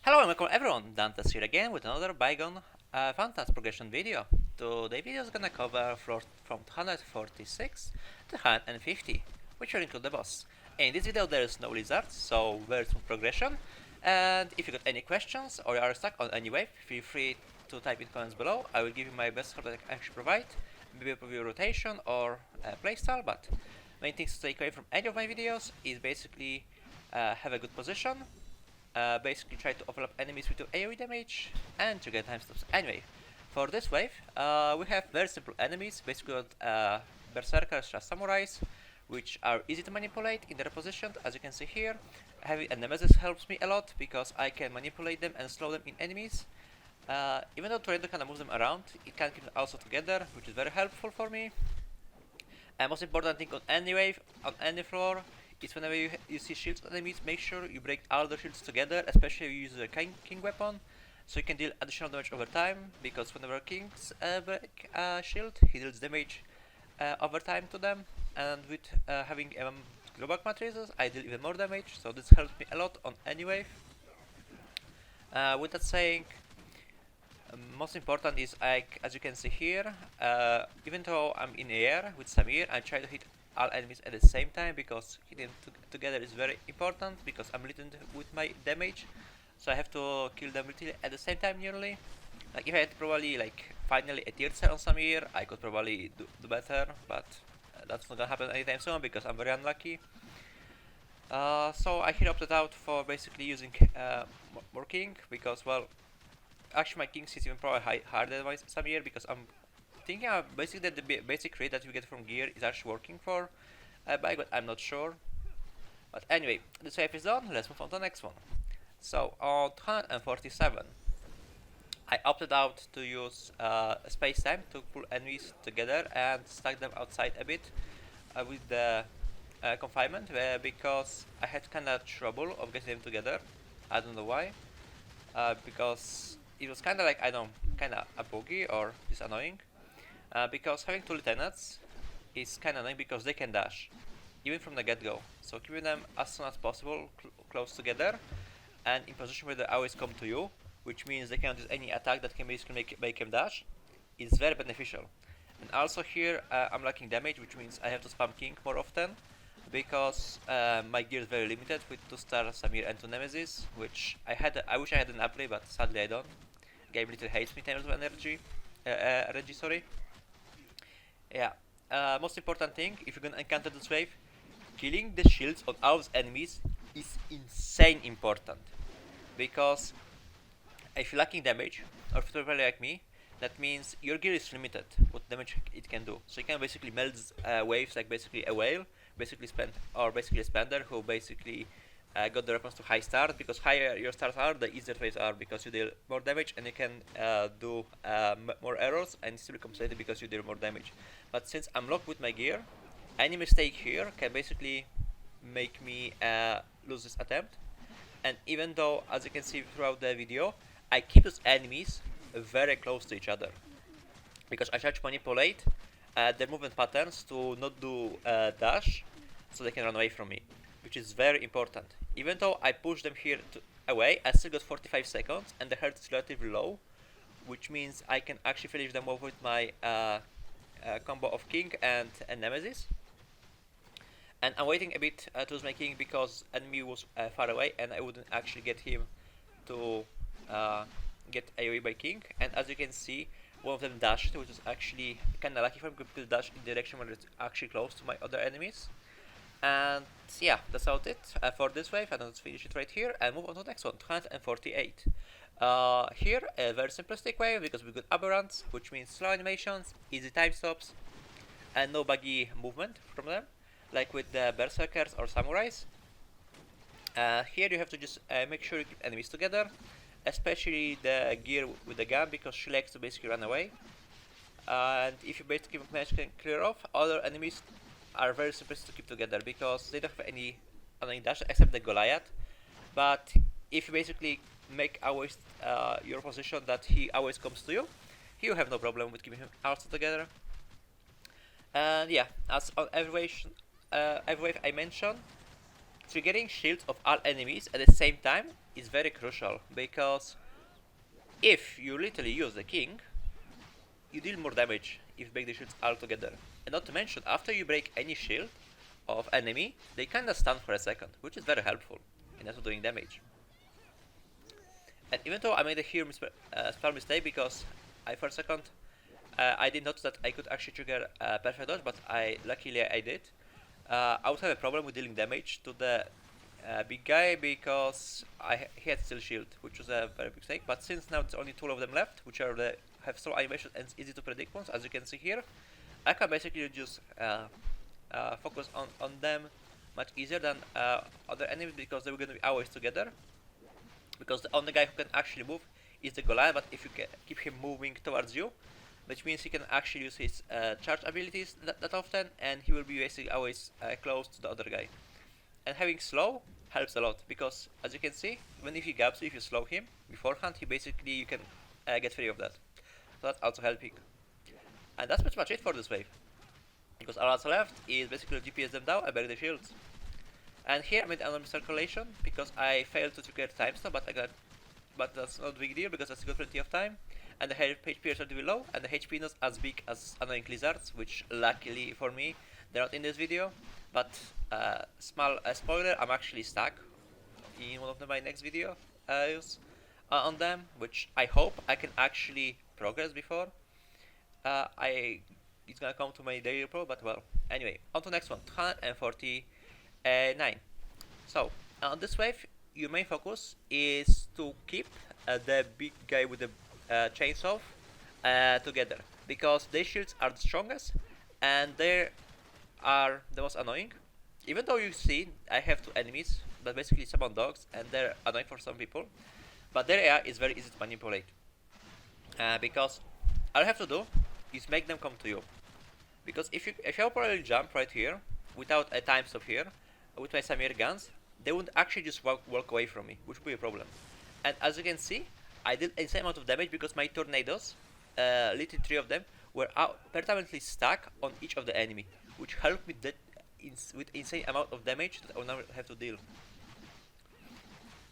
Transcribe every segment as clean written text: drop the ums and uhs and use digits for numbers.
Hello and welcome everyone, Dantas here again with another Bygone Phantasm progression video. Today's video is gonna cover from 246 to 150, which will include the boss. In this video there is no lizard, so very smooth progression. And if you got any questions or you are stuck on any wave, feel free to type in comments below. I will give you my best help that I can actually provide, maybe a rotation or playstyle, but main things to take away from any of my videos is basically have a good position, basically try to overlap enemies with your AoE damage and to get time stops. Anyway, for this wave, we have very simple enemies, basically Berserkers or Samurais, which are easy to manipulate in their position, as you can see here. Having a Nemesis helps me a lot because I can manipulate them and slow them in enemies. Even though Tornado kind of moves them around, it can keep them also together, which is very helpful for me. And most important thing on any wave, on any floor, is whenever you see shields on enemies, make sure you break all the shields together, especially if you use the king weapon, so you can deal additional damage over time, because whenever kings break a shield, he deals damage over time to them, and with having global matrices, I deal even more damage, so this helps me a lot on any wave. With that saying, most important is, as you can see here, even though I'm in the air with Samir, I try to hit all enemies at the same time, because hitting together is very important, because I'm limited with my damage, so I have to kill them literally at the same time nearly. Like if I had probably finally a tier 10 on Samir, I could probably do better, but that's not gonna happen anytime soon because I'm very unlucky. So I here opted out for basically using more king, because well, actually my king is even probably harder than my Samir, because I'm thinking basically that the basic rate that you get from gear is actually working for bike, but I'm not sure. But anyway, this wave is done, let's move on to the next one. So on 247, I opted out to use space time to pull enemies together and stack them outside a bit with the confinement, because I had kinda trouble of getting them together. I don't know why, because it was kinda like, I don't know, kinda a buggy or it's annoying. Because having two lieutenants is kinda annoying because they can dash, even from the get-go. So keeping them as soon as possible close together and in position where they always come to you, which means they cannot use any attack that can basically make them dash, is very beneficial. And also here I'm lacking damage, which means I have to spam king more often, because my gear is very limited with 2-star Samir and 2 Nemesis, which I wish I had an upgrade, but sadly I don't. Game literally hates me in terms of energy, sorry. Yeah, most important thing, if you're gonna encounter this wave, killing the shields on all of enemies is insane important. Because if you're lacking damage, or if you're really like me, that means your gear is limited, what damage it can do. So you can basically melt waves like basically a whale, basically a spender who basically got the weapons to high stars, because higher your stars are, the easier waves are, because you deal more damage and you can do more errors and still compensate because you deal more damage. But since I'm locked with my gear, any mistake here can basically make me lose this attempt. And even though, as you can see throughout the video, I keep those enemies very close to each other, because I try to manipulate their movement patterns to not do dash, so they can run away from me, which is very important. Even though I push them here away, I still got 45 seconds and the health is relatively low, which means I can actually finish them off with my combo of king and Nemesis. And I'm waiting a bit to use my king because enemy was far away and I wouldn't actually get him to get AoE by king. And as you can see, one of them dashed, which is actually kinda lucky for him because dash in the direction where it's actually close to my other enemies. And yeah, that's about it for this wave. And let's finish it right here and move on to the next one, 248. Here, a very simplistic wave, because we got Abberanths, which means slow animations, easy time stops, and no buggy movement from them, like with the Berserkers or Samurais. Here you have to just make sure you keep enemies together, especially the gear with the gun, because she likes to basically run away. And if you basically manage to clear off, other enemies are very simple to keep together, because they don't have any dash except the Goliath. But if you basically make always your position that he always comes to you, you have no problem with keeping him also together. And yeah, as on every wave I mentioned, triggering shields of all enemies at the same time is very crucial, because if you literally use the king, you deal more damage if you break the shields all together. And not to mention, after you break any shield of enemy, they kinda stun for a second, which is very helpful in also doing damage. And even though I made a here small mistake, because for a second I did notice that I could actually trigger perfect dodge, but luckily I did. I would have a problem with dealing damage to the big guy, because he had still shield, which was a very big mistake. But since now there's only 2 of them left, which are have slow animation and easy to predict ones, as you can see here, I can basically just focus on them much easier than other enemies, because they were going to be always together. Because the only guy who can actually move is the Goliath, but if you keep him moving towards you, which means he can actually use his charge abilities that often, and he will be basically always close to the other guy. And having slow helps a lot, because as you can see, even if he gaps you, if you slow him beforehand, you can get free of that. So that's also helping. And that's pretty much it for this wave, because all that's left is basically GPS them down and bury the shields. And here I made another miscalculation, because I failed to trigger time stop, but that's not a big deal, because I still got plenty of time. And the HP is already low, and the HP not as big as annoying lizards, which luckily for me, they're not in this video. But small spoiler, I'm actually stuck in one of my next videos on them, which I hope I can actually progress before it's gonna come to my daily pro. But well, anyway, on to the next one, 249. So on this wave, your main focus is to keep the big guy with the chainsaw together, because their shields are the strongest and they are the most annoying. Even though you see I have 2 enemies that basically summon dogs, and they're annoying for some people, but their AI is very easy to manipulate, because all you have to do is make them come to you. Because if you probably jump right here without a time stop here with my Samir guns, they would actually just walk away from me, which would be a problem. And as you can see, I did the same amount of damage, because my tornadoes, literally 3 of them, were permanently stuck on each of the enemy, which helped me with insane amount of damage that I will never have to deal.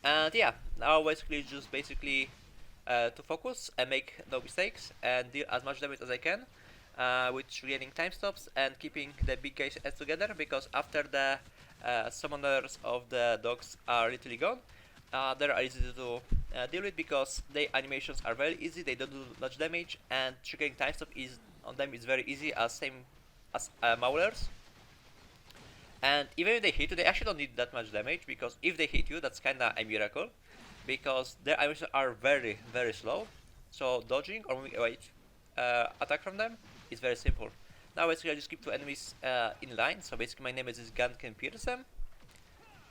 And yeah, now basically just to focus and make no mistakes and deal as much damage as I can, with regaining time stops and keeping the big guys together, because after the summoners of the dogs are literally gone, they are easy to deal with, because their animations are very easy, they don't do much damage, and triggering time stop on them is very easy, same as Maulers. And even if they hit you, they actually don't need that much damage, because if they hit you, that's kinda a miracle, because their animations are very, very slow. So dodging or moving away attack from them is very simple. Now basically I just keep 2 enemies in line, so basically my Nemesis gun can pierce them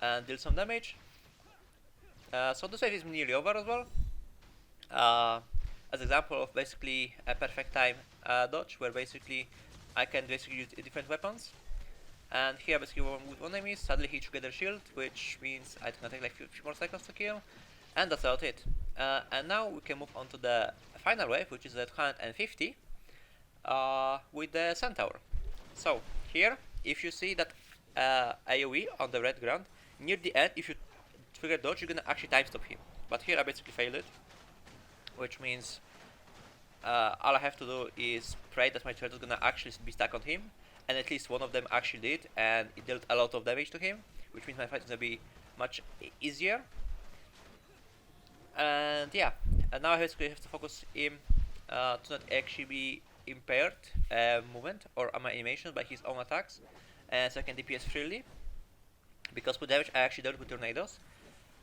and deal some damage. So this wave is nearly over as well. As example of basically a perfect time dodge, where basically I can basically use different weapons. And here basically with 1 enemy, suddenly he triggered their shield, which means it's gonna take like a few more seconds to kill. And that's about it. And now we can move on to the final wave, which is the 250 with the Centaur. So here, if you see that AoE on the red ground, near the end, if you trigger dodge, you're gonna actually time stop him. But here I basically failed it, which means all I have to do is pray that my turtle is gonna actually be stuck on him, and at least one of them actually did, and it dealt a lot of damage to him, which means my fight is gonna be much easier. And yeah, and now I basically have to focus him to not actually be impaired movement or my animations by his own attacks, and so I can DPS freely. Because with damage I actually dealt with tornadoes,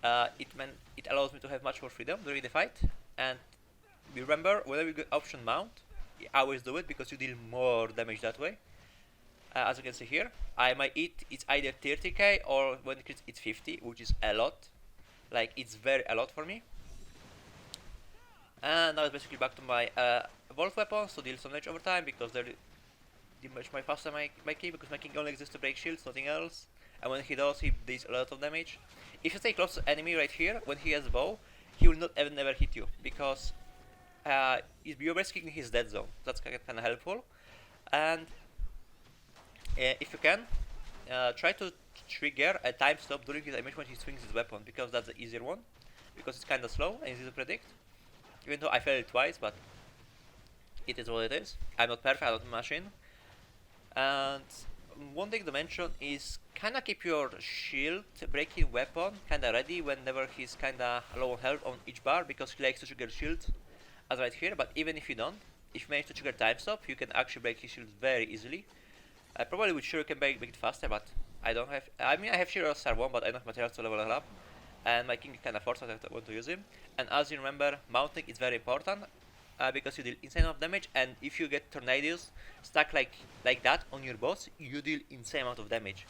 it allows me to have much more freedom during the fight. And remember, whenever you get option mount, you always do it, because you deal more damage that way. As you can see here, it's either 30k, or when it crits it's 50, which is a lot. Like, it's very a lot for me. And now it's basically back to my Volt weapons to deal some damage over time, because they're much more faster than my king, because my king only exists to break shields, nothing else. And when he does, he deals a lot of damage. If you stay close to enemy right here, when he has bow, he will not ever never hit you, because you're basically in his dead zone. That's kind of helpful. And if you can, try to trigger a time stop during his animation when he swings his weapon, because that's the easier one, because it's kinda slow and easy to predict. Even though I failed it twice, but it is what it is. I'm not perfect, I'm not a machine. And one thing to mention is kinda keep your shield breaking weapon kinda ready whenever he's kinda low on health on each bar, because he likes to trigger shield, as right here. But even if you don't, if you manage to trigger time stop, you can actually break his shield very easily. Probably with Shiro can make it faster, but I don't have. I mean, I have Shiro Star 1, but I don't have materials to level her up. And my king kinda forced, I want to use him. And as you remember, mounting is very important, because you deal insane amount of damage, and if you get tornadoes stuck like that on your boss, you deal insane amount of damage.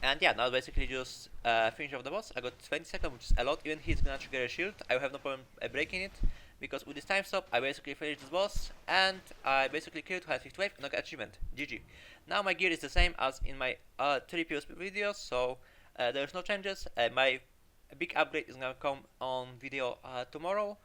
And yeah, now basically just finish off the boss. I got 20 seconds, which is a lot. Even he's gonna trigger a shield, I will have no problem breaking it, because with this time stop, I basically finished this boss, and I basically killed 250 wave and got achievement. GG. Now my gear is the same as in my 3 previous videos, so there's no changes. My big upgrade is gonna come on video tomorrow,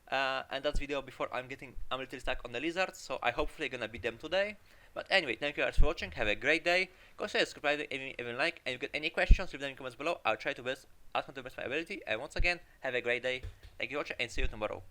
and that's video before I'm a little stuck on the lizards, so I hopefully gonna beat them today. But anyway, thank you guys for watching, have a great day, consider subscribing, even like, and if you got any questions, leave them in the comments below. I'll try to answer to the best of my ability, and once again, have a great day, thank you for watching, and see you tomorrow.